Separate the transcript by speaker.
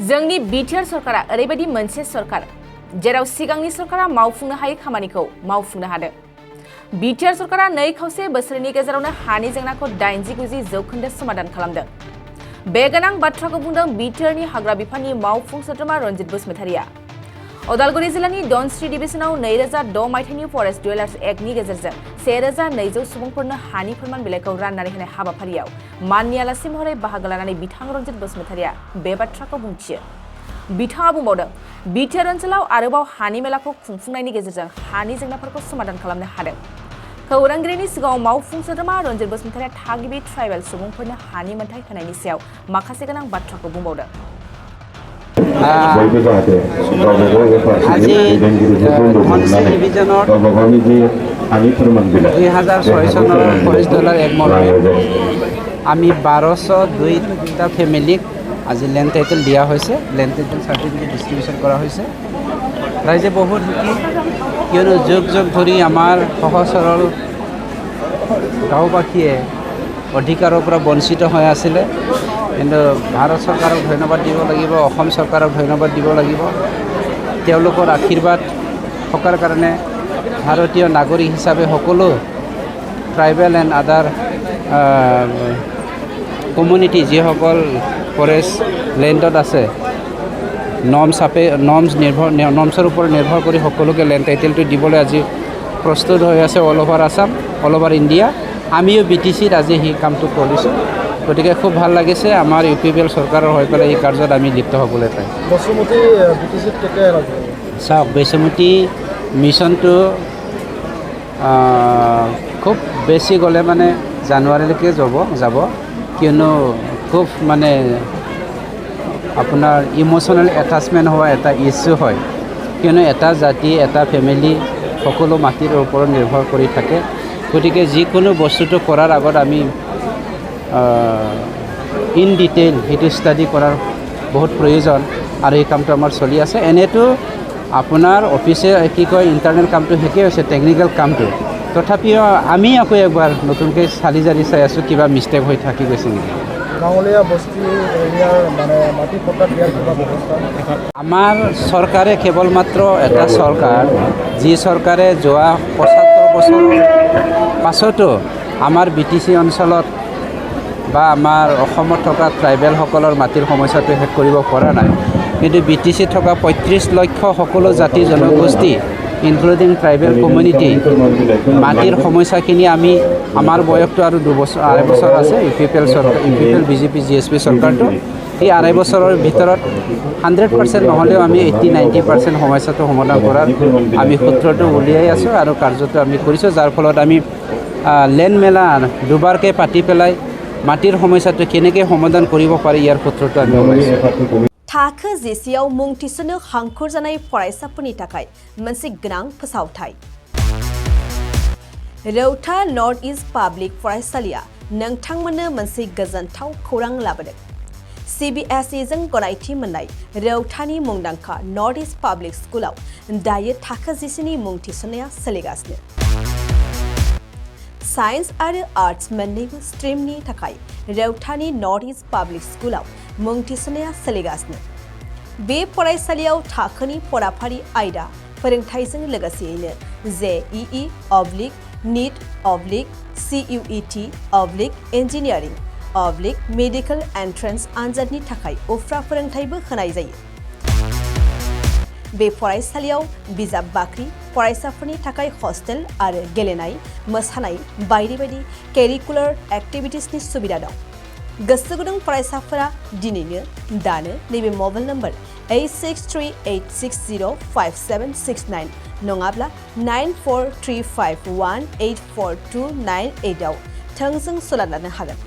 Speaker 1: जोंनि बिटिआर सरकारा ओरैबायदि मोनसे सरकार जेराव सिगांनि सरकारा मावफुंनो हायै खामानिखौ मावफुंनो हादों। बिटिआर सरकारा 2.5 बोसोरनि गेजेरावनो हानि जेंनाखौ 80-90 जौखोन्दो समाधान खालामदों। बे गोनां बाथ्राखौ बुंदों बिटिआरनि हाग्रा बिफाननि मावफुं सोद्रोमा रनजित बसुमतारिया। उदालगुरि जिल्लानि दनस्रि डिभिजनाव 2006 मायथाइनि फरेस्ट डुवेलार्स एक्टनि गेजेरजों 1200 सुबुंफोरनो हानि फोरमान बिलाइखौ राननानै होनाय हाबाफारियाव माननि आलासि महरै बाहागो लानानै बिथां रनजित बसुमतारिया बे बाथ्राखौ बुंथियो। बिथाङा बुंबावदों, बिटिआर ओनसोलाव आरोबाव हानि मेलाखौ खुंफुंनायनि गेजेरजों हानि जेंनाफोरखौ समाधान खालामनो हादों। खौरांगिरिनि सिगाङाव मावफुं सोद्रोमा रनजित बसुमतारिया थागिबि ट्राइबेल सुबुंफोरनो हानि मोनथाय होनायनि सायाव माखासे गोनां बाथ्राखौ बुंबावदों।
Speaker 2: আজি ধনশিৰি ডিভিজনৰ 2006 চনৰ ফৰেষ্ট ডলাৰ এক মৰ্মে আমি 1202টা ফেমিলিক আজি লেণ্ড টাইটেল দিয়া হৈছে। লেণ্ড টাইটেল চাৰ্টিফিকেট ডিষ্ট্ৰিবিউশ্যন কৰা হৈছে। ৰাইজে বহুত সুখী, কিয়নো যুগ যুগ ধৰি আমাৰ সহজ সৰল গাঁওবাসীয়ে অধিকাৰৰ পৰা বঞ্চিত হৈ আছিলে। কিন্তু ভাৰত চৰকাৰক ধন্যবাদ দিব লাগিব, অসম চৰকাৰক ধন্যবাদ দিব লাগিব। তেওঁলোকৰ আশীৰ্বাদ থকাৰ কাৰণে ভাৰতীয় নাগৰিক হিচাপে সকলো ট্ৰাইবেল এণ্ড আদাৰ কমিউনিটি যিসকল ফৰেষ্ট লেণ্ডত আছে, নৰ্মছৰ ওপৰত নিৰ্ভৰ কৰি সকলোকে লেণ্ড টাইটেলটো দিবলৈ আজি প্ৰস্তুত হৈ আছে all over Assam, all over India. আমিও BTCত আজি সেই কামটো কৰিছোঁ। গতিকে খুব ভাল লাগিছে আমাৰ UPPL চৰকাৰৰ হৈ পেলাই এই কাৰ্যত আমি লিপ্ত হ'বলৈ পাই। চাওক, বসুমতী মিছনটো খুব বেছি গ'লে মানে জানুৱাৰীলৈকে যাব, কিয়নো খুব মানে আপোনাৰ ইম'চনেল এটাচমেণ্ট হোৱা এটা ইছ্যু হয়। কিয়নো এটা জাতি, এটা ফেমিলি সকলো মাটিৰ ওপৰত নিৰ্ভৰ কৰি থাকে। গতিকে যিকোনো বস্তুটো কৰাৰ আগত আমি ইন ডিটেইল সেইটো ষ্টাডি কৰাৰ বহুত প্ৰয়োজন, আৰু এই কামটো আমাৰ চলি আছে। এনেতো আপোনাৰ অফিচে কি কয় ইণ্টাৰনেল কামটো শেষেই হৈছে, টেকনিকেল কামটো। তথাপিও আমি আকৌ একবাৰ নতুনকৈ চালি জাৰি চাই আছোঁ কিবা মিষ্টেক হৈ থাকি গৈছে নেকি।
Speaker 3: গাঁৱলীয়া বস্তি এৰিয়াৰ মানে মাটি পট্টা দিয়াৰ কিবা ব্যৱস্থা?
Speaker 2: আমাৰ চৰকাৰে কেৱল মাত্ৰ এটা চৰকাৰ, যি চৰকাৰে যোৱা 75 বছৰৰ পাছতো আমাৰ BTC অঞ্চলত বা আমাৰ অসমত থকা ট্ৰাইবেলসকলৰ মাটিৰ সমস্যাটো শেষ কৰিব পৰা নাই। কিন্তু BTC থকা 35 লক্ষ সকলো জাতি জনগোষ্ঠী ইনক্লুডিং ট্ৰাইবেল কমিউনিটি মাটিৰ সমস্যাখিনি আমাৰ বয়সটো আৰু 2-2.5 বছৰ আছে। UPPL BJP GSP চৰকাৰটো এই 2.5 বছৰৰ ভিতৰত 100% নহ'লেও আমি 80-90% সমস্যাটো সমাধান কৰাৰ আমি সূত্ৰটো উলিয়াই আছোঁ আৰু কাৰ্যটো আমি কৰিছোঁ। যাৰ ফলত আমি লেণ্ড মেলা দুবাৰকৈ পাতি পেলাই মাটিৰ সমস্যাটো কেনেকৈ সমাধান কৰিব পাৰি ইয়াৰ সূত্ৰটো আমি ওলাইছোঁ।
Speaker 1: थाखो जिसेआव मुं थिसननो हांखुर जानाय फरायसाफोरनि थाखाय मोनसे गोनां फोसावथाय। रौता नर्थ इस्ट पाब्लिक फरायसालिया नोंथांमोननो मोनसे गोजोनथाव खौरां लाबोदों। CBSE जों गनायथि मोननाय रौतानि मुंदांखा नर्थ इस्ट पाब्लिक स्कुलाव दायो थाखो जिसेनि मुं थिसननाया सोलिगासिनो। साइन्स आरो आर्ट्स मोन्नैबो स्ट्रिमनि थाखाय रौतानि नर्थ इस्ट पाब्लिक स्कुलाव मुं थिसननाया सोलिगासिनो। बे फरायसालियाव थाखोनि फराफारि आयदा फोरोंथायजों लोगोसेयैनो JEE NEET CUET engineering medical entrance आनजादनि थाखाय उफ्रा फोरोंथायबो होनाय जायो। बे फरायसालियाव बिजाब बाख्रि, फरायसाफोरनि थाखाय हस्टेल आरो गेलेनाय, मोसानाय बायदि बायदि केरिकुलार एक्टिभिटिसनि सुबिदा दं। गोसो गुदुं फरायसाफोरा दिनैनो दानो नैबे मबाइल नम्बर 8638605769 नङाब्ला 9435184298 आव थोंजों सोलाद लानो हागोन।